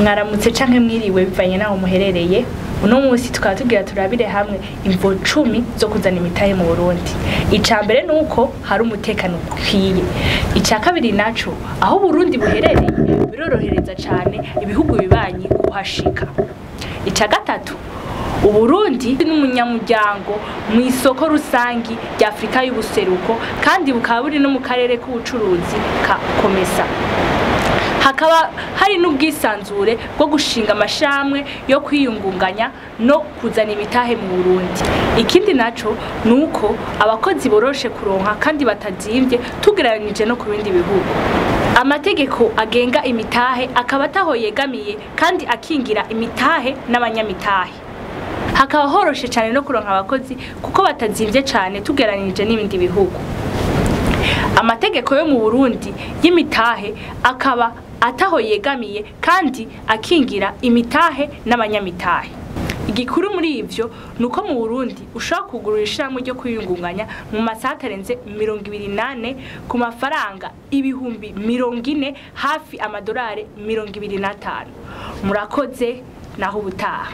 mwaramutse canke mwiriwe bivanye naho muherereye. Uno munsi tukaba tugira turabire hamwe imvo 10 zo kuzana imitahe mu Burundi. Ica mbere nuko hari umutekano ukwiye. Ica kabiri naco aho Burundi buherereye birorohereza cane ibihugu bibanyi kuhashika. Ica gatatu Uburundi n'umunyamuryango mu isoko rusangi rya Afrika y'ubuseruko kandi bukaba buri no mu karere k'ubucuruzi ka Komesa. Hakaba hari n'ubwisanzure bwo gushinga amashamwe yo kwiyungunganya no kuzana imitahe mu Burundi. Ikindi naco nuko abakozi boroshe kuronka kandi batazimvye tugereranije no ku bindi bihugu. Amategeko agenga imitahe akaba ataho yegamiye kandi akingira imitahe n'abanyamitahe. Hakaba horoshe cyane no kuronka abakozi kuko batazimvye cyane tugereranije n'ibindi bihugu. Amategeko yo mu Burundi y'imitahe akaba ataho yegamiye kandi akingira imitahe n'abanyamitahe. Igikuru muri ivyo nuko mu Burundi ushaka kugurura ishamwe ryo kwiyungunganya mu masaha atarenze 28 ku mafaranga ibihumbi 40 hafi amadolari 25. Murakoze naho ubutaha.